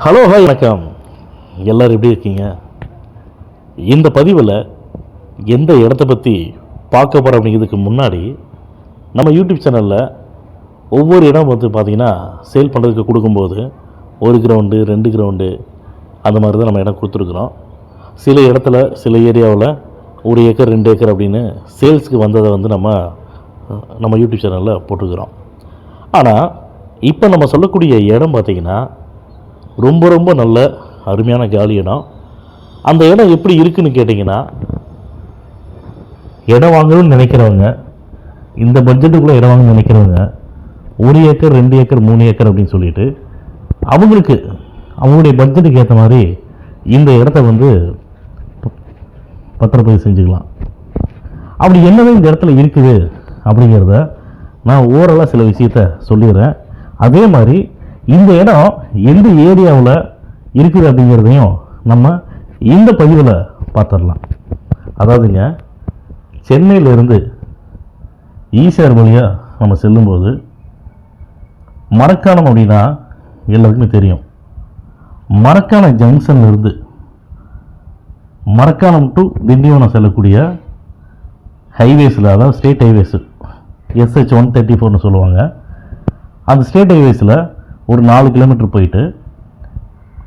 Hello hi வணக்கம். எல்லோரும் எப்படி இருக்கீங்க? இந்த பதிவில் எந்த இடத்த பற்றி பார்க்க போகிறோம் அப்படிங்கிறதுக்கு முன்னாடி நம்ம யூடியூப் சேனலில் ஒவ்வொரு இடம் வந்து பார்த்திங்கன்னா சேல் பண்ணுறதுக்கு கொடுக்கும்போது 1 கிரவுண்டு 2 கிரவுண்டு அந்த மாதிரி தான் நம்ம இடம் கொடுத்துருக்குறோம். சில இடத்துல சில ஏரியாவில் 1 ஏக்கர் 2 ஏக்கர் அப்படின்னு சேல்ஸுக்கு வந்ததை வந்து நம்ம யூடியூப் சேனலில் போட்டுக்கிறோம். ஆனால் இப்போ நம்ம சொல்லக்கூடிய இடம் பார்த்திங்கன்னா ரொம்ப ரொம்ப நல்ல அருமையான காலி இடம். அந்த இடம் எப்படி இருக்குன்னு கேட்டிங்கன்னா, இடம் வாங்கணும்னு நினைக்கிறவங்க, இந்த பட்ஜெட்டுக்குள்ளே இடம் வாங்கணும்னு நினைக்கிறவங்க 1 ஏக்கர் 2 ஏக்கர் 3 ஏக்கர் அப்படின்னு சொல்லிட்டு அவங்களுடைய பட்ஜெட்டுக்கு ஏற்ற மாதிரி இந்த இடத்த வந்து பத்திரப்பதிவு செஞ்சுக்கலாம். அப்படி என்னதான் இந்த இடத்துல இருக்குது அப்படிங்கிறத நான் ஓரளவு சில விஷயத்த சொல்லிடுறேன். அதே மாதிரி இந்த இடம் எந்த ஏரியாவில் இருக்குது அப்படிங்கிறதையும் நம்ம இந்த பதிவில் பார்த்துடலாம். அதாவதுங்க, சென்னையிலேருந்து ஈசிஆர் வழியாக நம்ம செல்லும்போது மரக்காணம் அப்படின்னா எல்லாருக்குமே தெரியும். மரக்காண ஜங்ஷன்லேருந்து மரக்காணம் டு திண்டிவனம் செல்லக்கூடிய ஹைவேஸில், அதாவது ஸ்டேட் ஹைவேஸு SH 134ன்னு சொல்லுவாங்க. அந்த ஸ்டேட் ஹைவேஸில் ஒரு 4 கிலோமீட்டர் போயிட்டு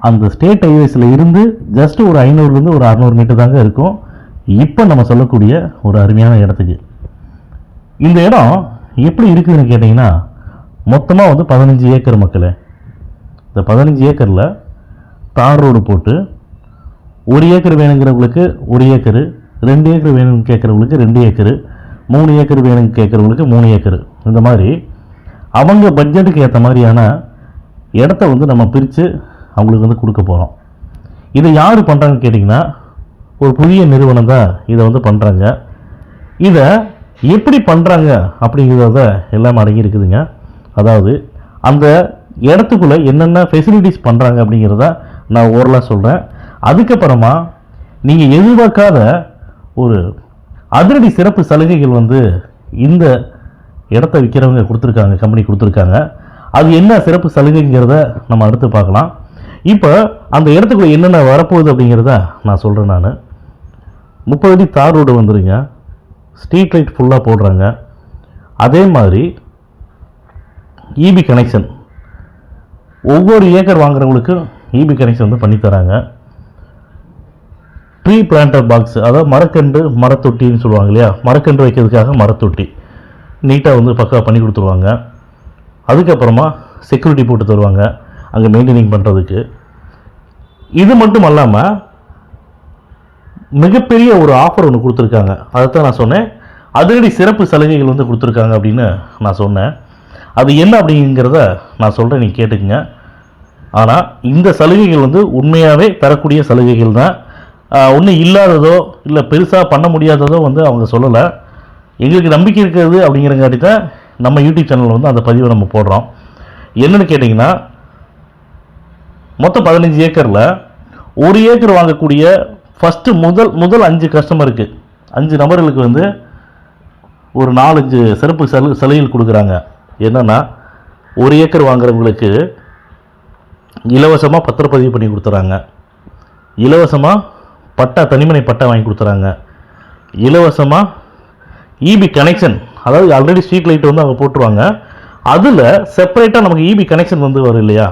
அந்த ஸ்டேட் ஹைவேஸில் இருந்து ஜஸ்ட் ஒரு 500லேருந்து ஒரு 600 மீட்டர் தாங்க இருக்கும் இப்போ நம்ம சொல்லக்கூடிய ஒரு அருமையான இடத்துக்கு. இந்த இடம் எப்படி இருக்குதுன்னு கேட்டிங்கன்னா, மொத்தமாக வந்து 15 ஏக்கர் மக்களே. இந்த 15 ஏக்கரில் தார் ரோடு போட்டு 1 ஏக்கர் வேணுங்கிறவங்களுக்கு 1 ஏக்கரு, 2 ஏக்கர் வேணும்னு கேட்குறவங்களுக்கு 2 ஏக்கரு, 3 ஏக்கர் வேணும்னு கேட்குறவங்களுக்கு 3 ஏக்கரு, இந்த மாதிரி அவங்க பட்ஜெட்டுக்கு ஏற்ற மாதிரியான இடத்த வந்து நம்ம பிரித்து அவங்களுக்கு வந்து கொடுக்க போகிறோம். இதை யார் பண்ணுறாங்கன்னு கேட்டிங்கன்னா, ஒரு புதிய நிறுவனம் தான் இதை வந்து பண்ணுறாங்க. இதை எப்படி பண்ணுறாங்க அப்படிங்கிறத எல்லாம் அடங்கி இருக்குதுங்க. அதாவது அந்த இடத்துக்குள்ளே என்னென்ன ஃபெசிலிட்டிஸ் பண்ணுறாங்க அப்படிங்கிறத நான் ஓரலாக சொல்கிறேன். அதுக்கப்புறமா நீங்கள் எதிர்பார்க்காத ஒரு அதிரடி சிறப்பு சலுகைகள் வந்து இந்த இடத்த விற்கிறவங்க கொடுத்துருக்காங்க, கம்பெனி கொடுத்துருக்காங்க. அது என்ன சிறப்பு சலுகைங்கிறத நம்ம அடுத்து பார்க்கலாம். இப்போ அந்த இடத்துக்குள்ள என்னென்ன வரப்போகுது அப்படிங்கிறத நான் சொல்கிறேன். நான் 30 அடி தார் ரோடு வந்துடுங்க. ஸ்ட்ரீட் லைட் ஃபுல்லாக போடுறாங்க. அதே மாதிரி EB கனெக்ஷன், ஒவ்வொரு ஏக்கர் வாங்குறவங்களுக்கும் EB கனெக்ஷன் வந்து பண்ணித்தராங்க. ட்ரீ பிளான்டர் பாக்ஸ், அதாவது மரக்கன்று மரத்தொட்டின்னு சொல்லுவாங்க இல்லையா, மரக்கன்று வைக்கிறதுக்காக மரத்தொட்டி நீட்டாக வந்து பக்கா பண்ணி கொடுத்துருவாங்க. அதுக்கப்புறமா செக்யூரிட்டி போட்டு தருவாங்க அங்கே மெயின்டைனிங் பண்ணுறதுக்கு. இது மட்டும் இல்லாமல் மிகப்பெரிய ஒரு ஆஃபர் ஒன்று கொடுத்துருக்காங்க. அதைத்தான் நான் சொன்னேன், அதிரடி சிறப்பு சலுகைகள் வந்து கொடுத்துருக்காங்க அப்படின்னு நான் சொன்னேன். அது என்ன அப்படிங்கிறத நான் சொல்கிறேன், நீங்கள் கேட்டுக்குங்க. ஆனால் இந்த சலுகைகள் வந்து உண்மையாகவே தரக்கூடிய சலுகைகள் தான். ஒன்றும் இல்லாததோ இல்லை பெருசாக பண்ண முடியாததோ வந்து அவங்க சொல்லலை. எங்களுக்கு நம்பிக்கை இருக்கிறது அப்படிங்கிறங்காட்டி தான் நம்ம யூடியூப் சேனலில் வந்து அந்த பதிவை நம்ம போடுறோம். என்னென்னு கேட்டிங்கன்னா, மொத்தம் 15 ஏக்கரில் 1 ஏக்கர் வாங்கக்கூடிய ஃபஸ்ட்டு முதல் 5 கஸ்டமருக்கு, 5 நபர்களுக்கு வந்து ஒரு 4-5 சிறப்பு சலுகைகள் கொடுக்குறாங்க. என்னென்னா, 1 ஏக்கர் வாங்குறவங்களுக்கு இலவசமாக பத்திரப்பதிவு பண்ணி கொடுத்துறாங்க, இலவசமாக பட்டா, தனிமனை பட்டா வாங்கி கொடுத்துறாங்க, இலவசமாக EB கனெக்ஷன், அதாவது ஆல்ரெடி ஸ்ட்ரீட் லைட் வந்து அவங்க போட்டுருவாங்க. அதில் செப்பரேட்டாக நமக்கு EB கனெக்ஷன் வந்து வரும் இல்லையா,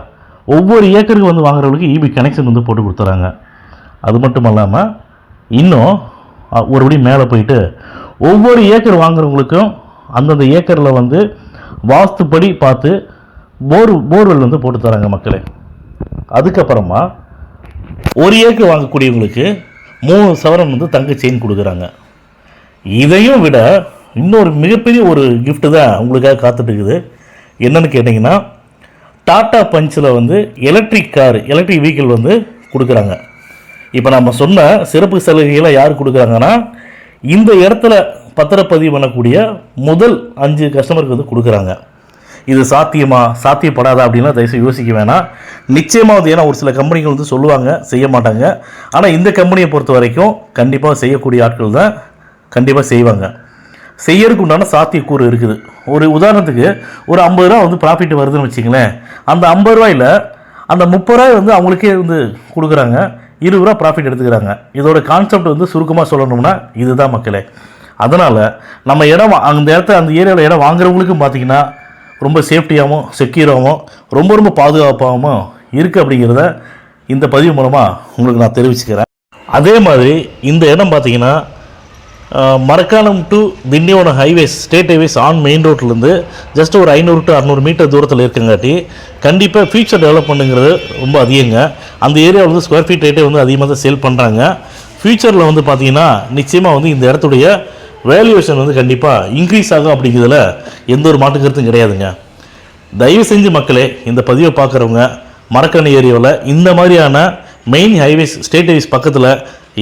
ஒவ்வொரு ஏக்கருக்கு வந்து வாங்குறவங்களுக்கு EB கனெக்ஷன் வந்து போட்டு கொடுத்துறாங்க. அது மட்டும் இல்லாமல் இன்னும் ஒருபடி மேலே போயிட்டு ஒவ்வொரு ஏக்கர் வாங்குறவங்களுக்கும் அந்தந்த ஏக்கரில் வந்து வாஸ்துப்படி பார்த்து போர்வெல் வந்து போட்டு தராங்க மக்களே. அதுக்கப்புறமா 1 ஏக்கர் வாங்கக்கூடியவங்களுக்கு 3 சவரன் வந்து தங்க செயின் கொடுக்குறாங்க. இதையும் விட இன்னொரு மிகப்பெரிய ஒரு கிஃப்ட்டு தான் உங்களுக்காக காத்துட்டு இருக்குது. என்னென்னு கேட்டிங்கன்னா, டாடா பஞ்சில் வந்து எலக்ட்ரிக் வெஹிக்கிள் வந்து கொடுக்குறாங்க. இப்போ நம்ம சொன்ன சிறப்பு சலுகைகளை யார் கொடுக்குறாங்கன்னா, இந்த இடத்துல பத்திரப்பதிவு பண்ணக்கூடிய முதல் 5 கஸ்டமருக்கு வந்து கொடுக்குறாங்க. இது சாத்தியப்படாதா அப்படின்லாம் தயவுசெய்து யோசிக்க வேணாம். நிச்சயமாக வந்து, ஏன்னா ஒரு சில கம்பெனிகள் வந்து சொல்லுவாங்க செய்ய மாட்டாங்க. ஆனால் இந்த கம்பெனியை பொறுத்த வரைக்கும் கண்டிப்பாக செய்யக்கூடிய ஆட்கள் தான் கண்டிப்பாக செய்வாங்க. செய்யறதுக்கு உண்டான சாத்தியக்கூறு இருக்குது. ஒரு உதாரணத்துக்கு ஒரு 50 ரூபா வந்து ப்ராஃபிட் வருதுன்னு வச்சிங்களேன். அந்த 50 ரூபாயில் அந்த 30 ரூபாய் வந்து அவங்களுக்கே வந்து கொடுக்குறாங்க, 20 ரூபா ப்ராஃபிட் எடுத்துக்கிறாங்க. இதோட கான்செப்ட் வந்து சுருக்கமாக சொல்லணும்னா இதுதான் மக்களே. அதனால் நம்ம இடம் அந்த அந்த ஏரியாவில் இடம் வாங்குறவங்களுக்கும் பார்த்திங்கன்னா ரொம்ப சேஃப்டியாகவும் செக்யூராகவும் ரொம்ப ரொம்ப பாதுகாப்பாகவும் இருக்குது அப்படிங்கிறத இந்த பதிவு மூலமாக உங்களுக்கு நான் தெரிவிச்சுக்கிறேன். அதே மாதிரி இந்த இடம் பார்த்திங்கன்னா Marakkanam to Tindivanam highways, state highways on main ரோட்லேருந்து ஜஸ்ட் ஒரு 500 to 600 மீட்டர் தூரத்தில் இருக்குங்காட்டி கண்டிப்பாக ஃபியூச்சர் டெவலப்மெண்ட்டுங்கிறது ரொம்ப அதிகங்க. அந்த ஏரியாவில் வந்து ஸ்கொயர் ஃபீட் ரேட்டே வந்து அதிகமாக தான் சேல் பண்ணுறாங்க. ஃப்யூச்சரில் வந்து பார்த்திங்கன்னா நிச்சயமாக வந்து இந்த இடத்துடைய வேல்யூவேஷன் வந்து கண்டிப்பாக இன்க்ரீஸ் ஆகும் அப்படிங்கிறதுல எந்த ஒரு மாற்று கருத்தும் கிடையாதுங்க. தயவு செஞ்சு மக்களே இந்த பதிவை பார்க்குறவங்க மரக்காணம் ஏரியாவில் இந்த மாதிரியான மெயின் ஹைவேஸ், ஸ்டேட் ஹைவேஸ் பக்கத்தில்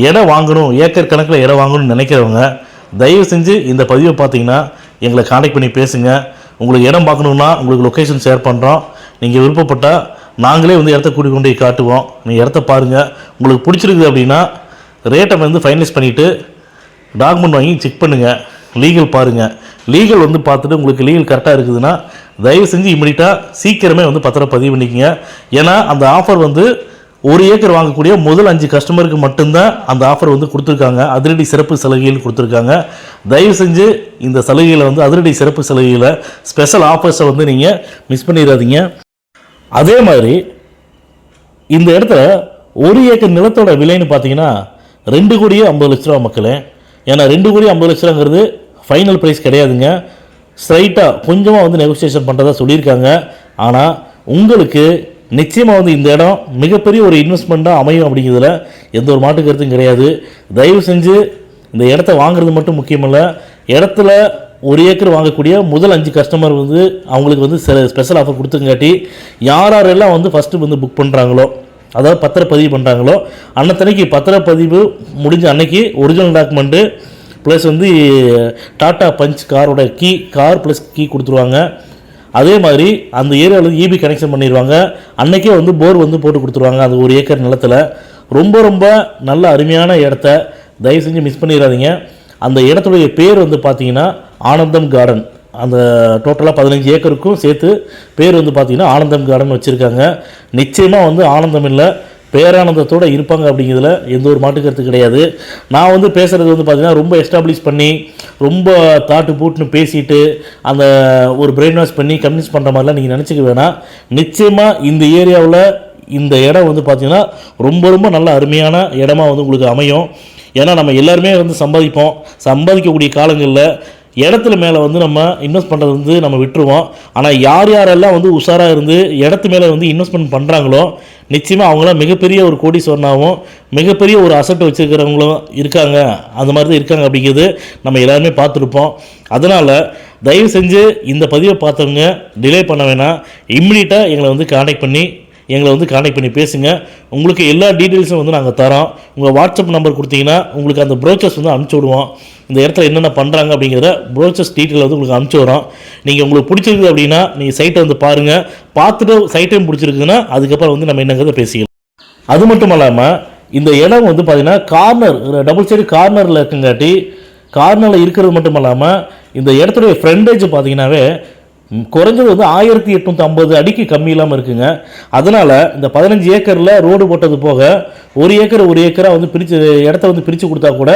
இடம் வாங்கணும், ஏக்கர் கணக்கில் இடம் வாங்கணும்னு நினைக்கிறவங்க தயவு செஞ்சு இந்த பதிவை பார்த்தீங்கன்னா எங்களை கான்டாக்ட் பண்ணி பேசுங்க. உங்களுக்கு இடம் பார்க்கணுன்னா உங்களுக்கு லொக்கேஷன் ஷேர் பண்ணுறோம். நீங்கள் விருப்பப்பட்டால் நாங்களே வந்து இடத்த கூட்டி கொண்டு காட்டுவோம். நீங்கள் இடத்த பாருங்கள், உங்களுக்கு பிடிச்சிருக்குது அப்படின்னா ரேட்டை வந்து ஃபைனலைஸ் பண்ணிவிட்டு டாக்குமெண்ட் வாங்கி செக் பண்ணுங்கள், லீகல் பாருங்கள். லீகல் வந்து பார்த்துட்டு உங்களுக்கு லீகல் கரெக்டாக இருக்குதுன்னா தயவு செஞ்சு இமீடியட்டாக சீக்கிரமே வந்து பத்திரம் பதிவு பண்ணிக்கங்க. ஏன்னா அந்த ஆஃபர் வந்து 1 ஏக்கர் வாங்கக்கூடிய முதல் 5 கஸ்டமருக்கு மட்டும்தான் அந்த ஆஃபர் வந்து கொடுத்துருக்காங்க. அதிரடி சிறப்பு சலுகைகள் கொடுத்துருக்காங்க. தயவு செஞ்சு இந்த சலுகையில் வந்து அதிரடி சிறப்பு சலுகையில் ஸ்பெஷல் ஆஃபர்ஸை வந்து நீங்கள் மிஸ் பண்ணிடாதீங்க. அதே மாதிரி இந்த இடத்துல 1 ஏக்கர் நிலத்தோட விலைன்னு பார்த்தீங்கன்னா 2,50,00,000 மக்களே. ஏன்னா 2,50,00,000ங்கிறது ஃபைனல் ப்ரைஸ் கிடையாதுங்க. ஸ்ட்ரைட்டாக கொஞ்சமாக வந்து நெகோசியேஷன் பண்ணுறதா சொல்லியிருக்காங்க. ஆனால் உங்களுக்கு நிச்சயமாக வந்து இந்த இடம் மிகப்பெரிய ஒரு இன்வெஸ்ட்மெண்ட்டாக அமையும் அப்படிங்கிறதுல எந்த ஒரு மாற்று கருத்தும் கிடையாது. தயவு செஞ்சு இந்த இடத்த வாங்குறது மட்டும் முக்கியமில்ல, இடத்துல 1 ஏக்கர் வாங்கக்கூடிய முதல் 5 கஸ்டமர் வந்து அவங்களுக்கு வந்து ஸ்பெஷல் ஆஃபர் கொடுத்துங்காட்டி யாரெல்லாம் வந்து ஃபஸ்ட்டு வந்து புக் பண்ணுறாங்களோ, அதாவது பத்திரப்பதிவு பண்ணுறாங்களோ, அன்னத்தன்னைக்கு பத்திரப்பதிவு முடிஞ்ச அன்னைக்கு ஒரிஜினல் டாக்குமெண்ட்டு ப்ளஸ் வந்து டாட்டா பஞ்ச் காரோட கார் ப்ளஸ் கீ கொடுத்துருவாங்க. அதே மாதிரி அந்த ஏரியாவில் இபி கனெக்ஷன் பண்ணிடுவாங்க. அன்றைக்கே வந்து போர் வந்து போட்டு கொடுத்துருவாங்க அந்த 1 ஏக்கர் நிலத்தில். ரொம்ப ரொம்ப நல்ல அருமையான இடத்த தயவு செஞ்சு மிஸ் பண்ணிடாதீங்க. அந்த இடத்துடைய பேர் வந்து பார்த்திங்கன்னா ஆனந்தம் கார்டன். அந்த டோட்டலாக 15 ஏக்கருக்கும் சேர்த்து பேர் வந்து பார்த்திங்கன்னா ஆனந்தம் கார்டன் வச்சுருக்காங்க. நிச்சயமாக வந்து ஆனந்தம் இல்லை, பேரானந்தத்தோடு இருப்பாங்க அப்படிங்கிறதுல எந்த ஒரு மாற்று கருத்து கிடையாது. நான் வந்து பேசுகிறது வந்து பார்த்திங்கன்னா ரொம்ப எஸ்டாப்ளிஷ் பண்ணி ரொம்ப தாட்டு பூட்டுன்னு பேசிட்டு அந்த ஒரு பிரெயின் வாஷ் பண்ணி கன்வின்ஸ் பண்ணுற மாதிரிலாம் நீங்கள் நினச்சிக்க வேணாம். நிச்சயமாக இந்த ஏரியாவில் இந்த இடம் வந்து பார்த்திங்கன்னா ரொம்ப ரொம்ப நல்ல அருமையான இடமா வந்து உங்களுக்கு அமையும். ஏன்னா நம்ம எல்லாருமே வந்து சம்பாதிக்கக்கூடிய காலங்களில் இடத்துல மேலே வந்து நம்ம இன்வெஸ்ட் பண்ணுறது வந்து நம்ம விட்டுருவோம். ஆனால் யாரெல்லாம் வந்து உஷாராக இருந்து இடத்து மேலே வந்து இன்வெஸ்ட்மெண்ட் பண்ணுறாங்களோ நிச்சயமாக அவங்களாம் மிகப்பெரிய ஒரு கோடீஸ்வரனாகவும் மிகப்பெரிய ஒரு அசட்டை வச்சுருக்கிறவங்களும் இருக்காங்க. அந்த மாதிரி தான் இருக்காங்க அப்படிங்கிறது நம்ம எல்லாருமே பார்த்துருப்போம். அதனால் தயவு செஞ்சு இந்த பதிவை பார்த்தவங்க டிலே பண்ண வேணாம், இம்மிடியட்டாக எங்களை வந்து கான்டாக்ட் பண்ணி பேசுங்க. உங்களுக்கு எல்லா டீட்டெயில்ஸும் வந்து நாங்கள் தரோம். உங்கள் வாட்ஸ்அப் நம்பர் கொடுத்தீங்கன்னா உங்களுக்கு அந்த ப்ரோச்சர்ஸ் வந்து அனுப்பிச்சி விடுவோம். இந்த இடத்துல என்னென்ன பண்ணுறாங்க அப்படிங்கிறத ப்ரோச்சர்ஸ் டீட்டெயில் வந்து உங்களுக்கு அனுப்பிச்சி வரோம். உங்களுக்கு பிடிச்சிருக்கு அப்படின்னா நீங்கள் சைட்டை வந்து பாருங்கள், பார்த்துட்டு சைட்டையும் பிடிச்சிருக்குன்னா அதுக்கப்புறம் வந்து நம்ம என்னங்கிறத பேசிக்கலாம். அது மட்டும் இல்லாமல் இந்த இடம் வந்து பார்த்திங்கன்னா கார்னர், டபுள் சைடு கார்னரில் இருக்குங்காட்டி கார்னரில் இருக்கிறது மட்டும் இல்லாமல் இந்த இடத்துடைய ஃப்ரண்டேஜ் பார்த்திங்கனாவே குறைஞ்சது வந்து 1850 அடிக்கு கம்மி இல்லாமல் இருக்குங்க. அதனால் இந்த 15 ஏக்கரில் ரோடு போட்டது போக 1 ஏக்கராக வந்து இடத்த வந்து பிரித்து கொடுத்தா கூட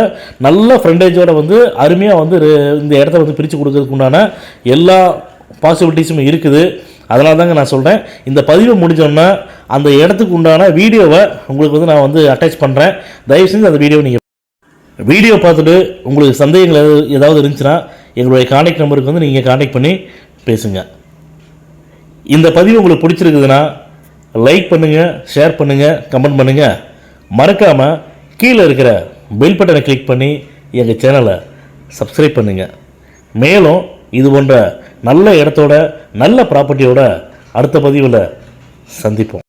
நல்ல ஃப்ரண்டேஜோட வந்து அருமையாக வந்து இந்த இடத்த வந்து பிரித்து கொடுக்கறதுக்கு உண்டான எல்லா பாசிபிலிட்டிஸும் இருக்குது. அதனால தாங்க நான் சொல்கிறேன், இந்த பதிவு முடிஞ்சோன்னா அந்த இடத்துக்கு உண்டான வீடியோவை உங்களுக்கு வந்து நான் வந்து அட்டாச் பண்ணுறேன். தயவு செஞ்சு அந்த வீடியோ பார்த்துட்டு உங்களுக்கு சந்தேகங்கள் ஏதாவது இருந்துச்சுன்னா எங்களுடைய கான்டாக்ட் நம்பருக்கு வந்து நீங்கள் கான்டாக்ட் பண்ணி பேசுங்க. இந்த பதிவு உங்களுக்கு பிடிச்சிருக்குதுன்னா லைக் பண்ணுங்கள், ஷேர் பண்ணுங்கள், கமெண்ட் பண்ணுங்கள். மறக்காமல் கீழே இருக்கிற பெல் பட்டனை கிளிக் பண்ணி எங்கள் சேனலை சப்ஸ்கிரைப் பண்ணுங்கள். மேலும் இது போன்ற நல்ல இடத்தோட நல்ல ப்ராப்பர்ட்டியோட அடுத்த பதிவில் சந்திப்போம்.